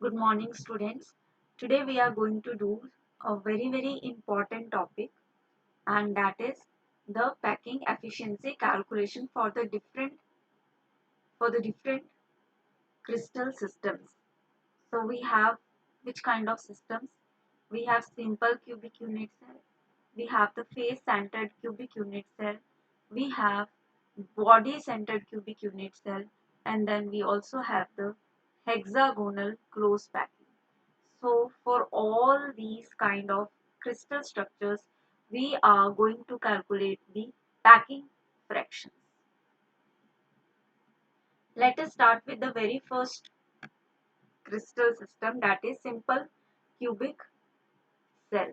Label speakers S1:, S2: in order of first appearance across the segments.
S1: Good morning, students. Today we are going to do a very important topic, and that is the packing efficiency calculation for the different crystal systems. So we have which kind of systems? We have simple cubic unit cell. We have the face-centered cubic unit cell. We have body-centered cubic unit cell, and then we also have the hexagonal close packing. So for all these kind of crystal structures, we are going to calculate the packing fractions. Let us start with the very first crystal system, that is simple cubic cell.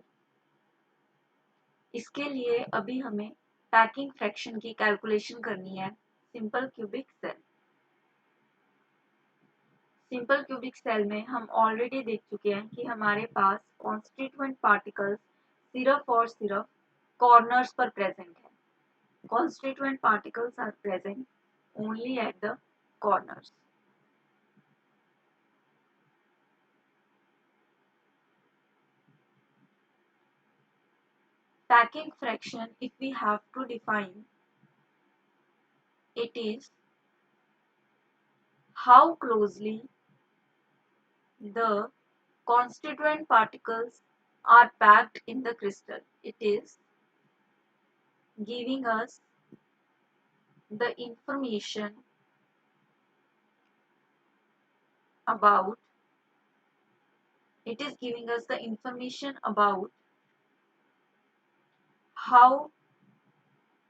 S1: इसके लिए अभी हमें packing fraction की calculation करनी है simple cubic cell. Simple cubic cell में हम already देख चुके हैं कि हमारे पास कॉन्स्टिट्यूएंट पार्टिकल्स सिर्फ और सिर्फ कॉर्नर्स पर प्रेजेंट है। Constituent particles are present only at the corners. Packing fraction, if we have to define, it is how closely the constituent particles are packed in the crystal. It is giving us the information about how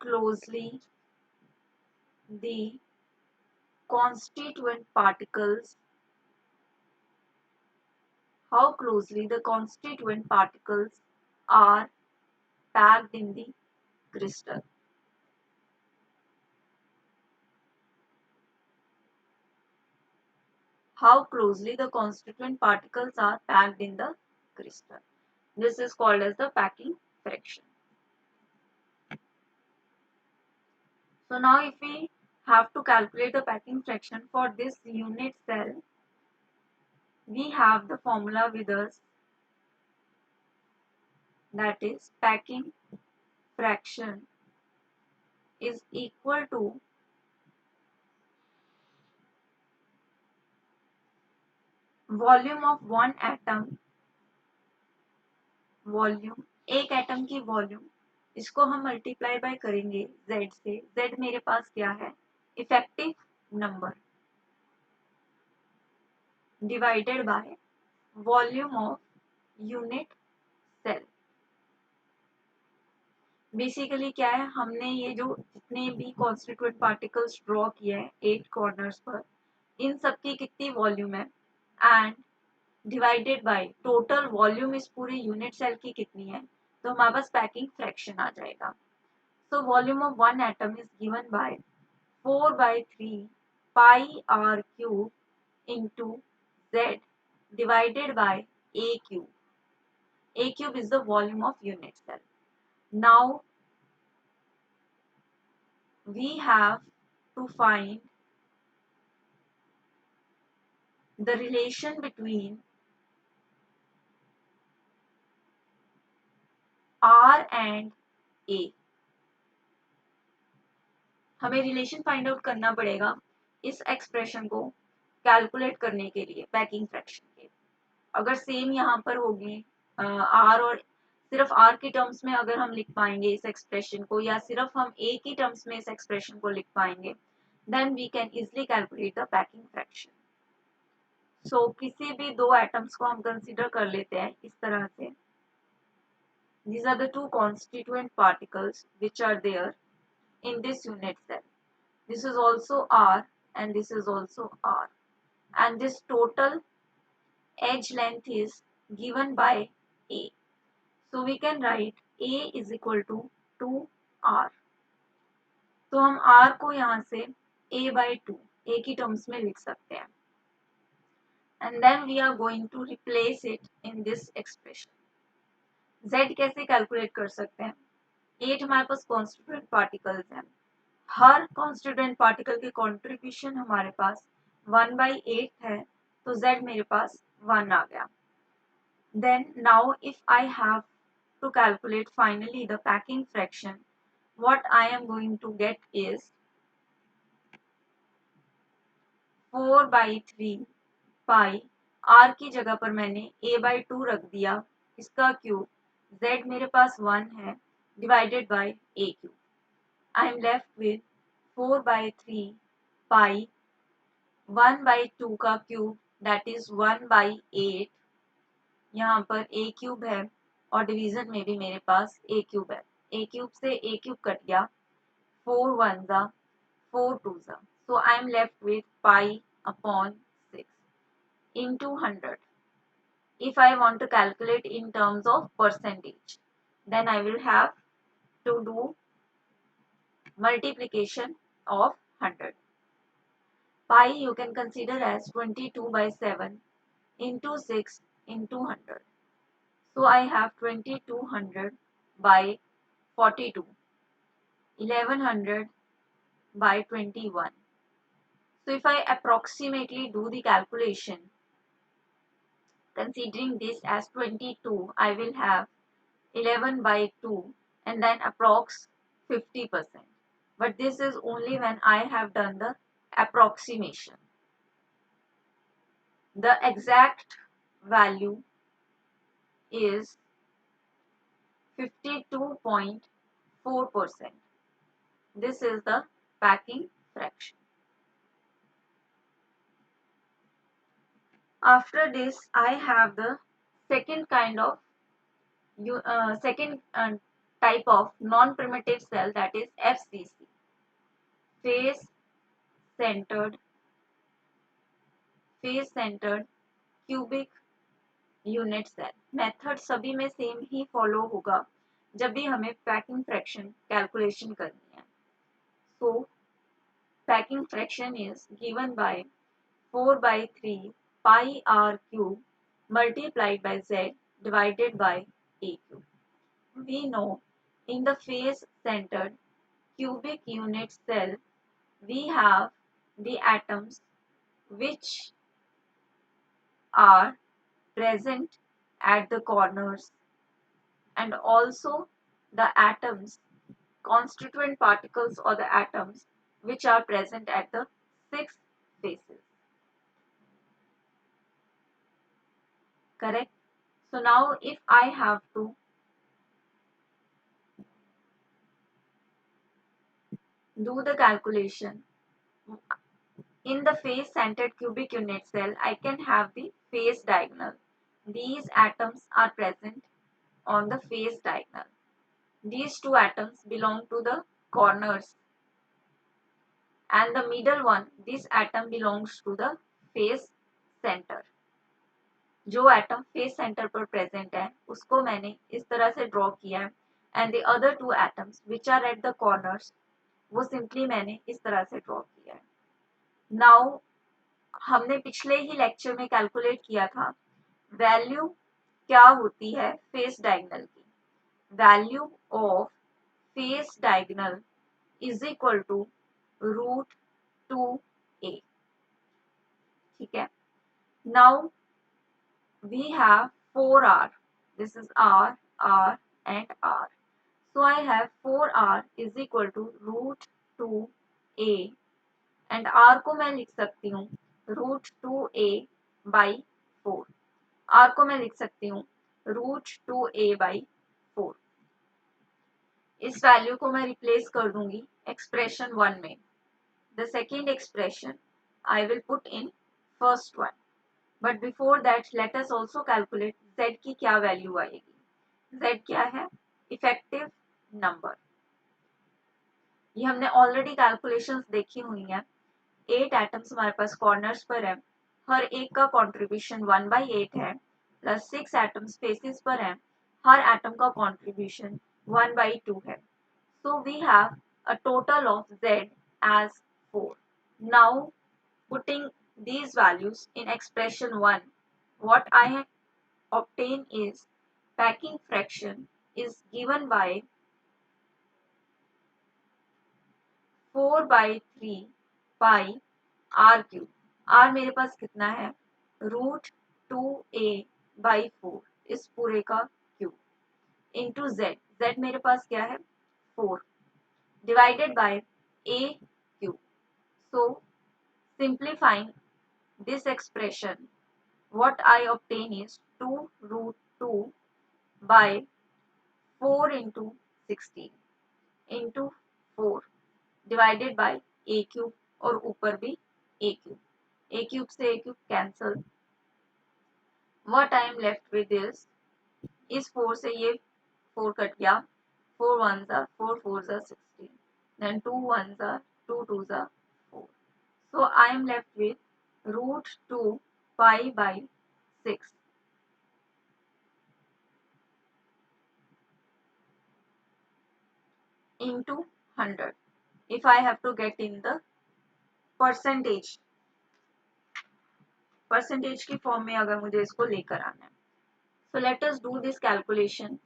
S1: closely the constituent particles are packed in the crystal. How closely the constituent particles are packed in the crystal. This is called as the packing fraction. So now if we have to calculate the packing fraction for this unit cell, we have the formula with us, that is packing fraction is equal to volume of one atom, volume एक atom की volume, इसको हम multiply by करेंगे z से। z मेरे पास क्या है? Effective number divided by volume of unit cell. Basically क्या है, हमने ये जो जितने भी कॉन्स्टिट्यूएंट पार्टिकल्स ड्रॉ किए हैं 8 कॉर्नर्स पर, इन सबकी कितनी वॉल्यूम है and divided by total volume इस पूरे यूनिट सेल की कितनी है, तो हमारे पास पैकिंग फ्रैक्शन आ जाएगा। So volume of one atom is given by 4/3 pi r cube into z divided by a cube. A cube is the volume of unit cell. Now we have to find the relation between R and A। हमें relation find out करना पड़ेगा इस expression को calculate करने के लिए packing fraction के। अगर सेम यहाँ पर होगी आर और सिर्फ आर की टर्म्स में अगर हम लिख पाएंगे इस एक्सप्रेशन को, या सिर्फ हम ए की टर्म्स में इस एक्सप्रेशन को लिख पाएंगे, then we can easily calculate the packing fraction. So किसी भी दो एटम्स को हम कंसीडर कर लेते हैं इस तरह से। These are the two constituent particles which are there in this unit cell. This is also R and this is also R. And this total edge length is given by A. So we can write A is equal to 2R. तो हम R को यहाँ से A/2 A की terms में लिख सकते हैं। And then we are going to replace it in this expression. Z कैसे कैलकुलेट कर सकते हैं? 8 हमारे पास कॉन्स्टिट्यूएंट पार्टिकल्स हैं। हर कॉन्स्टिट्यूएंट पार्टिकल की कंट्रीब्यूशन हमारे पास 1/8 है, तो Z मेरे पास 1 आ गया. Then now if I have to calculate finally the packing fraction, what I am going to get is 4/3 pi. r की जगह पर मैंने a/2 रख दिया, इसका क्यूब, z मेरे पास 1 है, divided by a cube. I am left with 4/3 पाई 1/2 का क्यूब, दैट इज 1/8. यहाँ पर a क्यूब है और डिवीजन में भी मेरे पास a क्यूब है. a क्यूब से a क्यूब कट गया, 4 1 जा 4 2 जा. So I am left with pi upon 6 into 100. If I want to calculate in terms of percentage, then I will have to do multiplication of 100. Pi you can consider as 22/7 into 6 into 100. So I have 2200 by 42, 1100 by 21. So if I approximately do the calculation, considering this as 22, I will have 11/2 and then approx 50%. But this is only when I have done the approximation. The exact value is 52.4%. This is the packing fraction. After this, I have the second type of non-primitive cell, that is FCC, face centered cubic unit cell. Method सभी में same ही follow होगा जब भी हमें packing fraction calculation करनी है. सो packing fraction is given by 4/3 pi r cube multiplied by z divided by a cube. We know in the face centered cubic unit cell we have the atoms which are present at the corners and also the atoms, constituent particles or the atoms which are present at the 6 faces. Correct? So now if I have to do the calculation in the face centered cubic unit cell, I can have the face diagonal. These atoms are present on the face diagonal. These two atoms belong to the corners and the middle one, this atom belongs to the face center. जो atom face centre पर present है उसको मैंने इस तरह से draw किया है and the other two atoms which are at the corners वो सिंपली मैंने इस तरह से ड्रॉ किया है. नाउ हमने पिछले ही लेक्चर में कैलकुलेट किया था वैल्यू क्या होती है फेस डायगोनल की. Value of face diagonal is equal to √2a. ठीक है. Now we have 4r. This is r, r and r. So I have 4r is equal to √2a and r को मैं लिख सकती हूँ √2a by 4. r को मैं लिख सकती हूँ √2a by 4. इस वैल्यू को मैं रिप्लेस कर दूंगी एक्सप्रेशन 1 में. The second expression I will put in first one. But before that let us also calculate z की क्या वैल्यू आएगी. z क्या है? Effective number. ये हमने ऑलरेडी कैलकुलेशंस देखी हुई हैं. 8 एटम्स हमारे पास कॉर्नर्स पर है, हर एक का कंट्रीब्यूशन 1/8 है, प्लस 6 एटम्स फेसेस पर हैं, हर एटम का कंट्रीब्यूशन 1/2 है. So we have a total of z as 4. Now putting these values in expression 1, what I obtain is packing fraction is given by 4/3 pi r cube. r मेरे पास कितना है? √2 2a/4 इस पूरे का क्यूब इंटू z मेरे पास क्या है 4 divided by a cube. So simplifying this expression, what I obtain is 2 root 2 by 4 into 16 into 4 divided by a cube और ऊपर भी a क्यूब से a cube cancel. What I am left with is इस 4 से ये 4 cut गया. 4 ones are 4 fours are 16. Then 2 ones are 2 twos are 4. So I am left with root 2 pi by 6 into 100. If I have to get in the percentage की form में अगर मुझे इसको लेकर आना है. So let us do this calculation.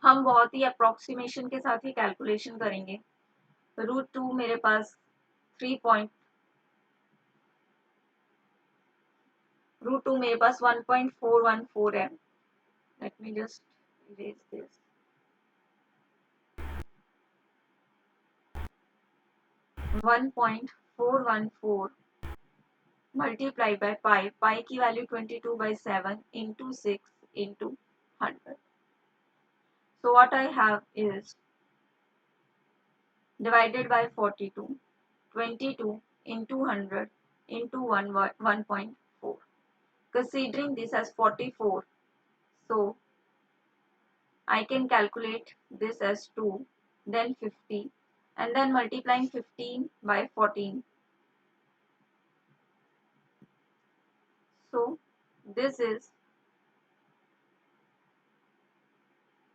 S1: हम बहुत ही अप्रोक्सीमेशन के साथ ही कैलकुलेशन करेंगे. रूट 2 मेरे पास 1.414 है. Let me just erase this. One point 414 multiply by pi की value 22/7 into 6 into 100. So what I have is divided by 42, 22 into 100 into 1.4. Considering this as 44, so I can calculate this as 2, then 50, and then multiplying 15 by 14. So this is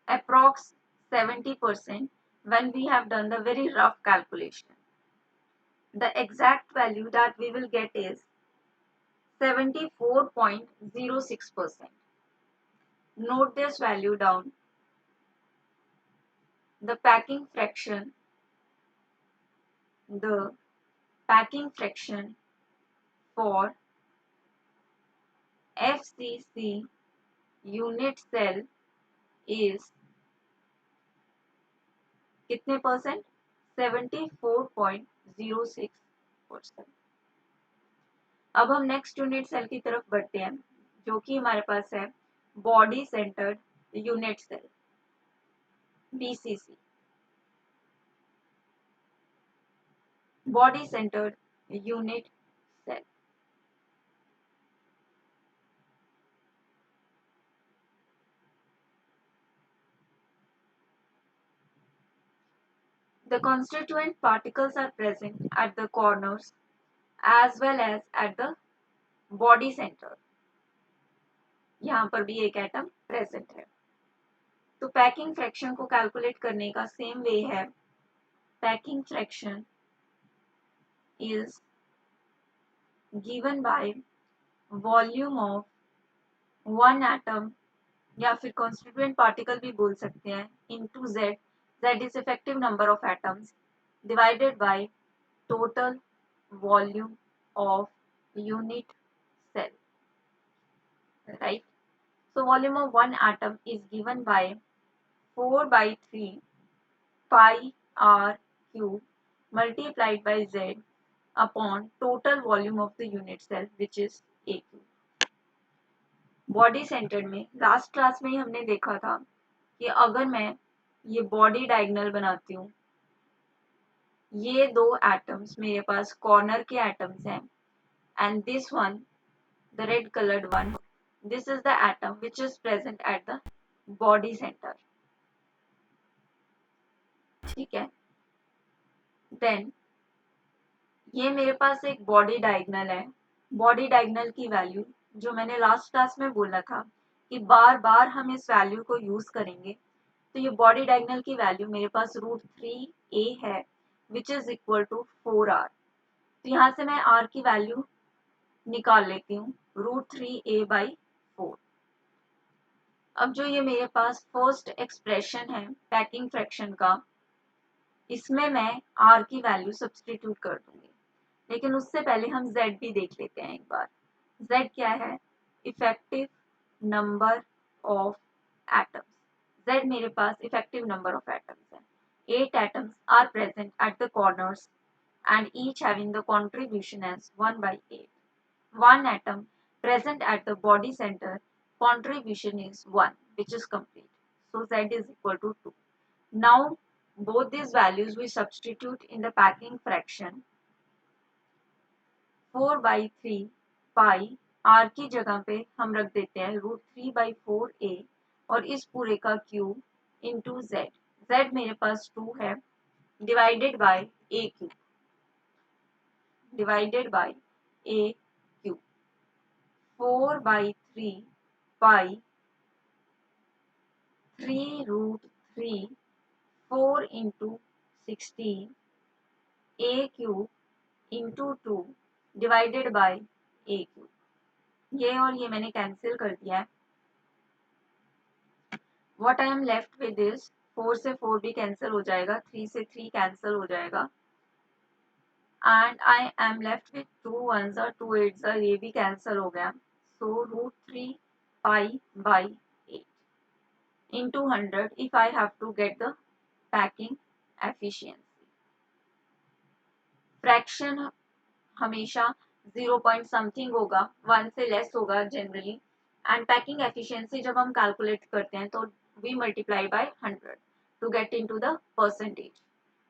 S1: approx 70% when we have done the very rough calculation. The exact value that we will get is 74.06%. Note this value down. The packing fraction for FCC unit cell is कितने percent 74.06%. अब हम next unit cell की तरफ बढ़ते हैं जो कि हमारे पास है body centred unit cell BCC. Body centred unit cell. The constituent particles are present at the corners as well as at the body center. यहाँ पर भी एक एटम प्रेजेंट है. तो पैकिंग फ्रैक्शन को कैलकुलेट करने का सेम वे है. Packing fraction is given by volume of one atom या फिर constituent particle भी बोल सकते हैं into Z is effective number of atoms divided by total volume of unit cell. Right? So volume of one atom is given by 4/3 pi r cube multiplied by Z upon total volume of the unit cell which is A cube. Body centred में last class में ही हमने देखा था कि अगर मैं ये body diagonal बनाती हूँ, ये दो एटम्स मेरे पास कॉर्नर के एटम्स हैं and this one the red coloured one, this is the atom which is present at the body centre. ठीक है. देन ये मेरे पास एक बॉडी डायगोनल है. बॉडी डायगोनल की वैल्यू जो मैंने लास्ट क्लास में बोला था कि बार बार हम इस वैल्यू को यूज करेंगे, तो ये बॉडी डायगोनल की वैल्यू मेरे पास √3a है विच इज इक्वल टू 4r. तो यहाँ से मैं r की वैल्यू निकाल लेती हूँ √3a/4. अब जो ये मेरे पास फर्स्ट एक्सप्रेशन है पैकिंग फ्रैक्शन का, इसमें मैं r की वैल्यू सब्स्टिट्यूट कर दूंगी. लेकिन उससे पहले हम z भी देख लेते हैं एक बार. z क्या है effective number of atoms, Z मेरे पास इफेक्टिव नंबर ऑफ एटम्स है। 8 atoms are present at the corners and each having the contribution as 1 by 8. One atom present at the body center, contribution is 1, which is complete. So Z is equal to 2. Now both these values we substitute in the packing fraction. 4 by 3 pi r की जगह पे हम रख देते हैं √3/4a और इस पूरे का क्यूब इंटू z। z मेरे पास 2 है, divided by a cube, divided by a cube. 4 by 3 pi 3√3 4 into 16 a cube into 2 divided by a cube. ये और ये मैंने कैंसिल कर दिया है। What I am left with is 4 से 4 भी कैंसिल हो जाएगा, 3 से 3 कैंसिल हो जाएगा and I am left with 2 1s और 2 8s, ये भी कैंसिल हो गया। सो √3 pi by 8 into 100 if I have to get the packing efficiency. Fraction हमेशा 0 पॉइंट समथिंग होगा, 1 से लेस होगा जनरली, एंड पैकिंग एफिशिएंसी जब हम कैलकुलेट करते हैं तो we multiply by 100 to get into the percentage.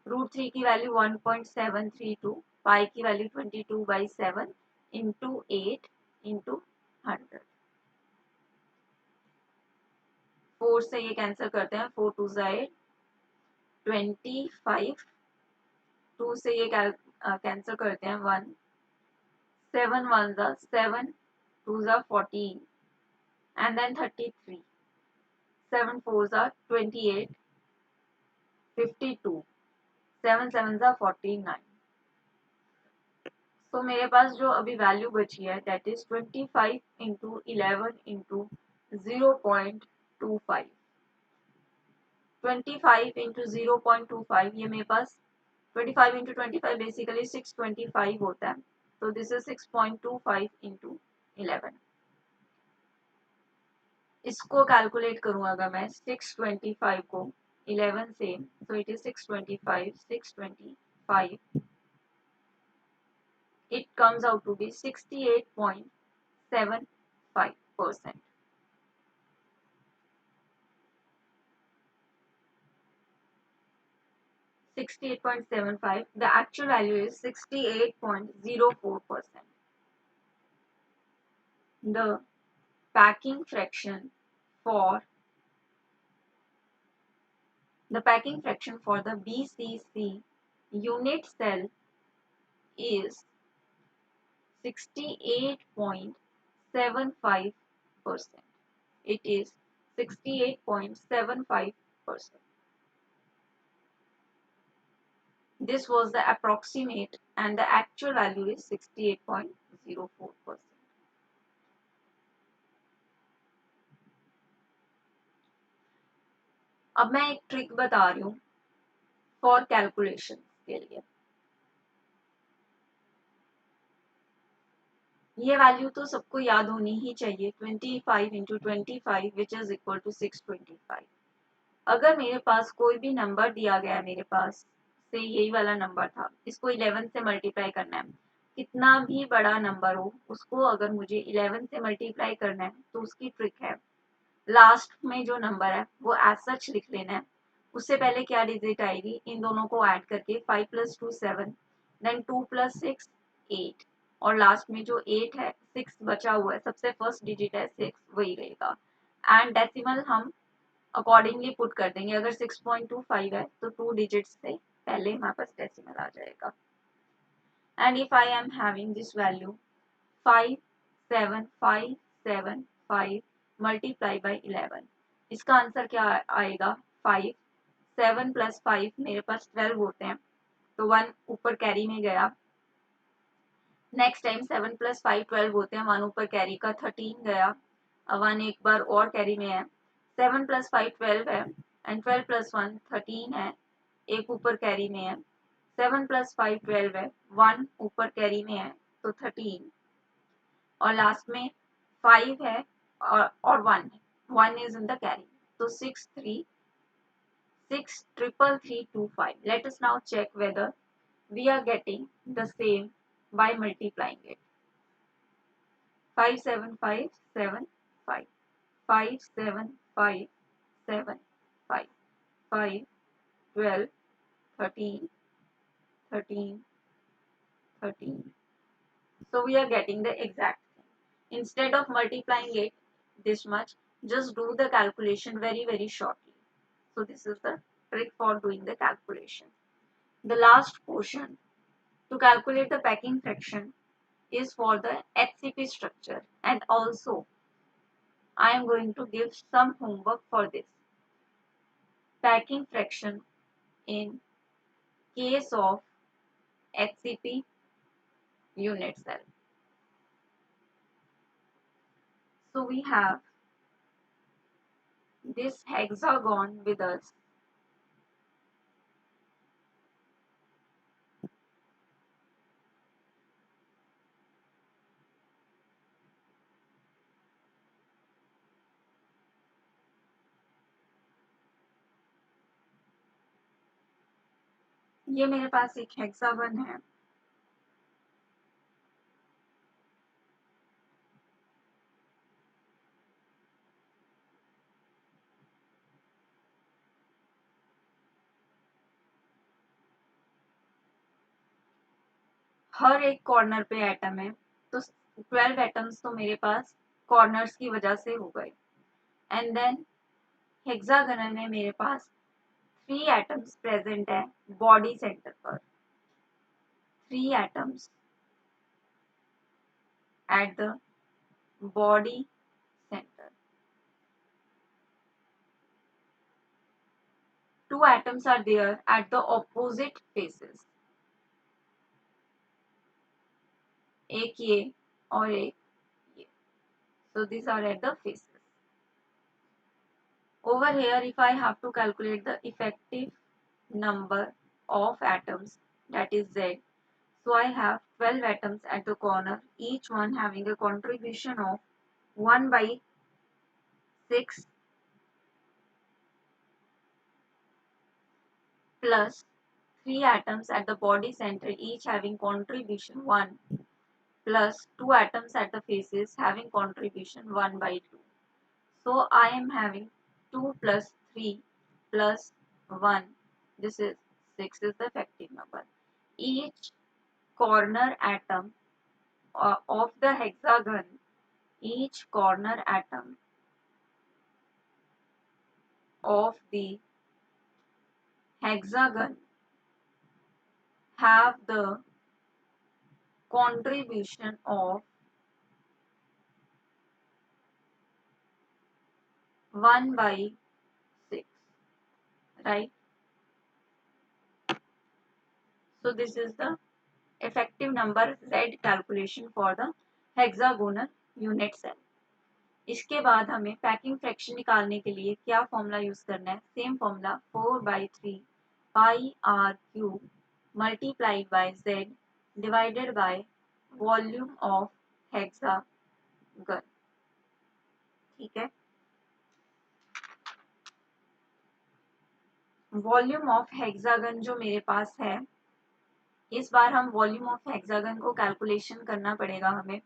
S1: √3 की वैल्यू 1.732, पाई की वैल्यू 22/7 इंटू 8 इंटू 100। 4 से ये कैंसिल करते हैं, 4 2 8 25, 2 से ये कैंसिल करते हैं 1, 7 1s are 7, 2s are 14 and then 33, 7 4s are 28, 52, 7 7s are 49। तो मेरे पास जो अभी वैल्यू बची है that is 25 into 11 into 0.25। 25 into 0.25 ये मेरे पास 25 इंटू 25 बेसिकली 625 होता है, तो दिस इज 6.25 इंटू 11। इसको कैलकुलेट करूँ अगर मैं 625 को 11 से, तो it is 625 it comes out to be 68.75%. The actual value is 68.04%. The packing fraction for the BCC unit cell is 68.75%. It is 68.75%. This was the approximate and the actual value is 68.04%. अब मैं एक trick बता रही हूँ for calculation के लिए। ये value तो सबको याद होनी ही चाहिए, 25 into 25 which is equal to 625। अगर मेरे पास कोई भी नंबर दिया गया है, मेरे पास से यही वाला नंबर था, इसको 11 से मल्टीप्लाई करना है, कितना भी बड़ा नंबर हो उसको अगर मुझे 11 से मल्टीप्लाई करना है तो उसकी ट्रिक है, लास्ट में जो नंबर है वो एज सच लिख लेना है, उससे पहले क्या डिजिट आएगी इन दोनों को ऐड करके 5 + 2 7, देन 2 + 6 8 और लास्ट में जो 8 है 6 बचा हुआ है, सबसे फर्स्ट डिजिट है 6, वही रहेगा एंड डेसिमल हम अकॉर्डिंगली पुट कर देंगे। अगर 6.25 है तो 2 डिजिट्स से पहले हमारे पास डेसिमल आ जाएगा। And if I am having this value 57575 multiply by 11, इसका आंसर क्या आएगा 5, 7 + 5 मेरे पास 12 होते हैं, तो 1 ऊपर कैरी में गया। नेक्स्ट टाइम 7 + 5 12 होते हैं, 1 ऊपर कैरी का 13 गया, 1 एक बार और कैरी में है, 7 + 5 12 है एंड 12 + 1 13 है, एक ऊपर कैरी में है, 7 + 5 12 है, 1 ऊपर कैरी में है तो 13 और लास्ट में 5 है और 1 है, 1 is in the carry. So 63325. Let us now check whether we are getting the same by multiplying it. 57575, 57575, 5, 12, 13, 13, 13. So we are getting the exact thing. Instead of multiplying it this much, just do the calculation very shortly. So this is the trick for doing the calculation. The last portion to calculate the packing fraction is for the HCP structure, and also I am going to give some homework for this. Packing fraction in case of HCP unit cell. So we have this hexagon with us. ये मेरे पास एक hexagon है. हर एक corner पे atom है, तो 12 atoms तो मेरे पास कॉर्नर्स की वजह से हो गए. एंड देन हेक्सागनल में मेरे पास 3 एटम्स प्रेजेंट है बॉडी सेंटर पर. 3 atoms at the body center. 2 atoms are there at the opposite faces. एक ये और एक ये. So these are at the faces. Over here, if I have to calculate the effective number of atoms, that is Z. So I have 12 atoms at the corner, each one having a contribution of 1 by 6 plus 3 atoms at the body center, each having contribution 1 plus 2 atoms at the faces having contribution 1 by 2. So I am having 2 plus 3 plus 1. This is 6 is the effective number. Each corner atom of the hexagon, each corner atom of the hexagon have the contribution of 1 by 6, right? So this is the effective number Z calculation for the hexagonal unit cell. इसके बाद हमें packing fraction निकालने के लिए क्या formula use करना है? Same formula 4/3 pi r cube multiplied by Z divided by volume of hexagon. ठीक है, वॉल्यूम ऑफ हेक्सागन जो मेरे पास है, इस बार हम वॉल्यूम ऑफ हेक्सागन को कैलकुलेशन करना पड़ेगा हमें.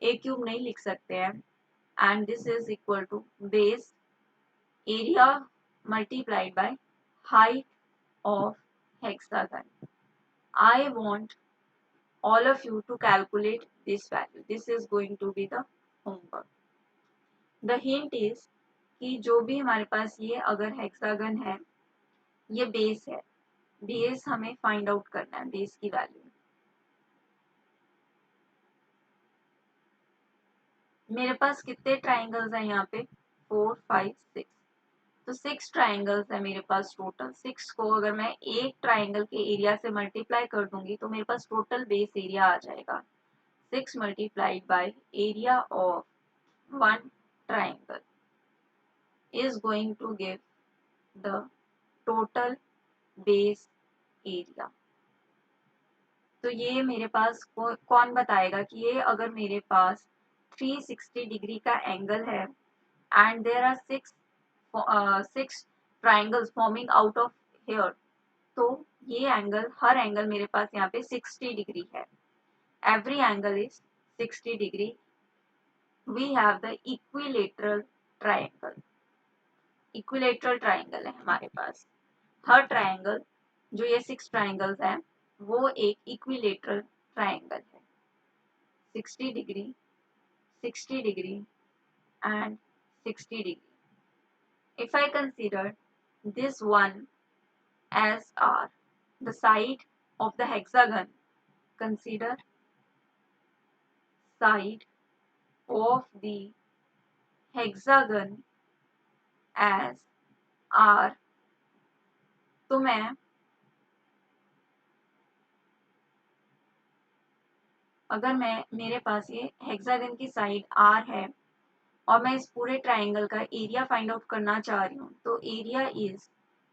S1: ए क्यूब नहीं लिख सकते हैं. And this is equal to base area multiplied by height of hexagon. I want all of you to calculate this value. This is going to be the homework. The hint is कि जो भी हमारे पास ये अगर hexagon है, ये base है, base हमें फाइंड आउट करना है, बेस की वैल्यू. मेरे पास कितने ट्राइंगल्स हैं यहाँ पे? 4, 5, 6. तो 6 ट्राइंगल्स है मेरे पास टोटल. 6 को अगर मैं एक ट्राइंगल के एरिया से मल्टीप्लाई कर दूंगी तो मेरे पास टोटल बेस एरिया आ जाएगा 6 multiplied by area of one triangle is going to give the total base area. तो ये मेरे पास कौन बताएगा कि ये अगर मेरे पास 360 डिग्री का एंगल है and there are six triangles forming out of here, तो ये एंगल, हर एंगल मेरे पास यहाँ पे 60 डिग्री है. Every angle is 60 degree. We have the equilateral triangle. Equilateral triangle है हमारे पास. हर ट्राइंगल, जो ये 6 ट्राइंगल्स हैं, वो एक इक्विलेटरल ट्राइंगल है. 60 degree, 60 degree and 60 degree. If I consider this one as R, the side of the hexagon, consider side of the hexagon as R. तो मैं अगर मेरे पास ये हेक्सागन की साइड R है और मैं इस पूरे ट्राइंगल का एरिया फाइंड आउट करना चाह रही हूँ, तो area is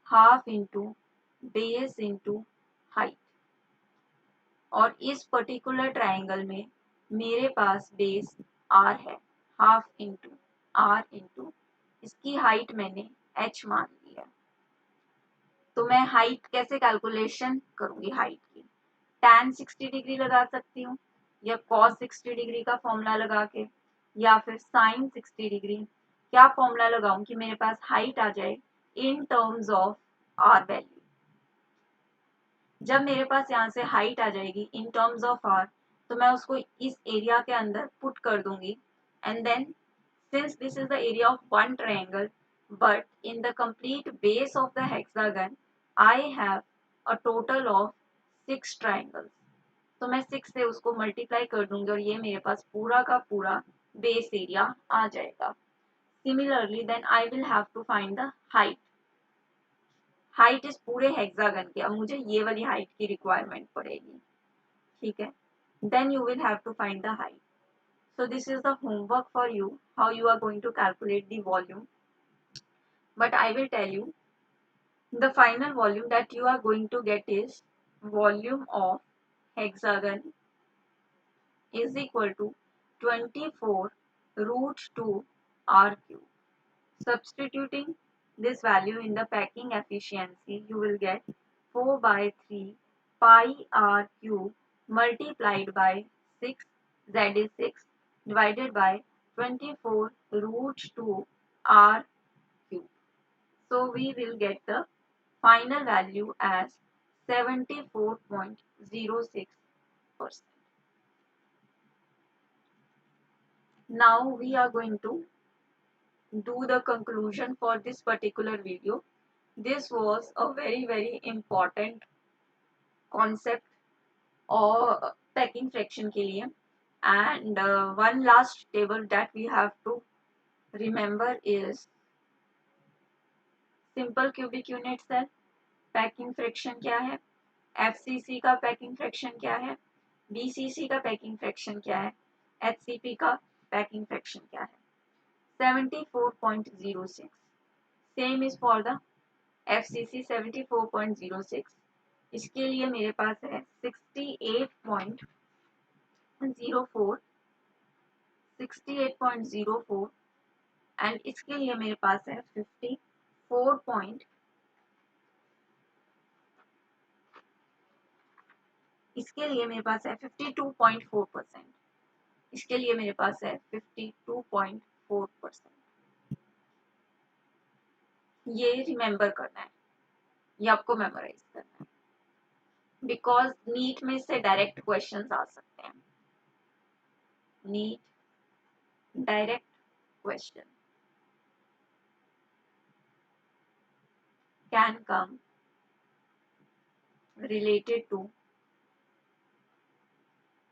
S1: half into base into height. और इस पर्टिकुलर ट्राइंगल में मेरे पास बेस R है, हाफ इंटू R इंटू इसकी हाइट मैंने h मान लिया. तो मैं हाइट कैसे कैलकुलेशन करूंगी? हाइट की tan 60 डिग्री लगा सकती हूँ, या cos 60 डिग्री का फॉर्मूला लगा के, या फिर sin 60 डिग्री. क्या फॉर्मूला लगाऊं कि मेरे पास हाइट आ जाए in terms of R value? जब मेरे पास यहाँ से हाइट आ जाएगी इन टर्म्स ऑफ R, तो मैं उसको इस एरिया के अंदर पुट कर दूंगी. And then since this is the area of one triangle, but in the complete base of the hexagon I have a total of 6 triangles. तो मैं 6 से उसको मल्टीप्लाई कर दूंगी और ये मेरे पास पूरा का पूरा बेस एरिया आ जाएगा. Similarly, then I will have to find the height. Height इस पूरे हेक्सागन की. अब मुझे ये वाली हाइट की रिक्वायरमेंट पड़ेगी, ठीक है. Then you will have to find the height. So this is the homework for you, how you are going to calculate the volume. But I will tell you, the final volume that you are going to get is volume of hexagon is equal to 24 root 2 r cube. Substituting this value in the packing efficiency, you will get 4 by 3 pi r cube multiplied by 6, z is 6, divided by 24 root 2 r cube. So we will get the final value as 74.06%. Now we are going to do the conclusion for this particular video. This was a very important concept और packing fraction के लिए. And one last table that we have to remember is simple cubic unit cell packing fraction क्या है, FCC का packing fraction क्या है, BCC का packing fraction क्या है, HCP का packing fraction क्या है. 74.06. Same is for the FCC 74.06. इसके लिए मेरे पास है 68.04, 68.04 एंड इसके लिए मेरे पास है 54. इसके लिए मेरे पास है 52.4%. इसके लिए मेरे पास है 52.4%. ये रिमेंबर करना है, ये आपको मेमोराइज करना है, बिकॉज नीट में से डायरेक्ट क्वेश्चंस आ सकते हैं. NEET direct question can come related to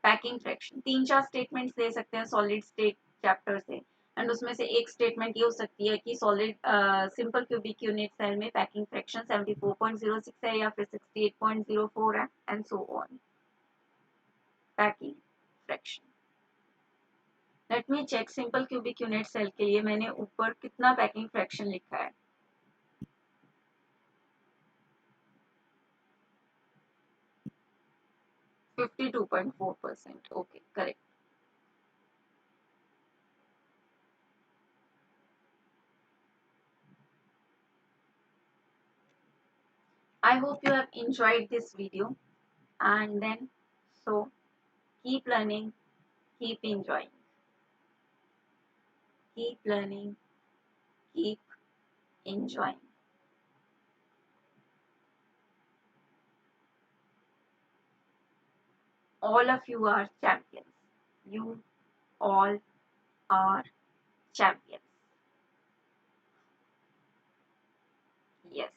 S1: packing fraction. 3-4 statements दे सकते हैं सॉलिड स्टेट चैप्टर से, एंड उसमें से एक स्टेटमेंट ये हो सकती है कि solid simple cubic unit cell में पैकिंग फ्रैक्शन 74.06 है या फिर 68.04 है, and so on. Packing fraction. Let me check. Simple cubic unit cell के लिए मैंने ऊपर कितना पैकिंग फ्रैक्शन लिखा है. $52.4%. Okay, correct. I hope you have enjoyed this video, and then so keep learning, keep enjoying, keep learning, keep enjoying. All of you are champions. You all are champions. Yes,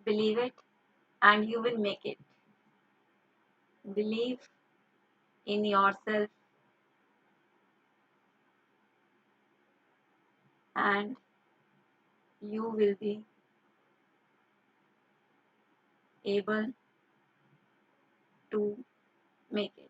S1: believe it and you will make it. Believe in yourself and you will be able to make it.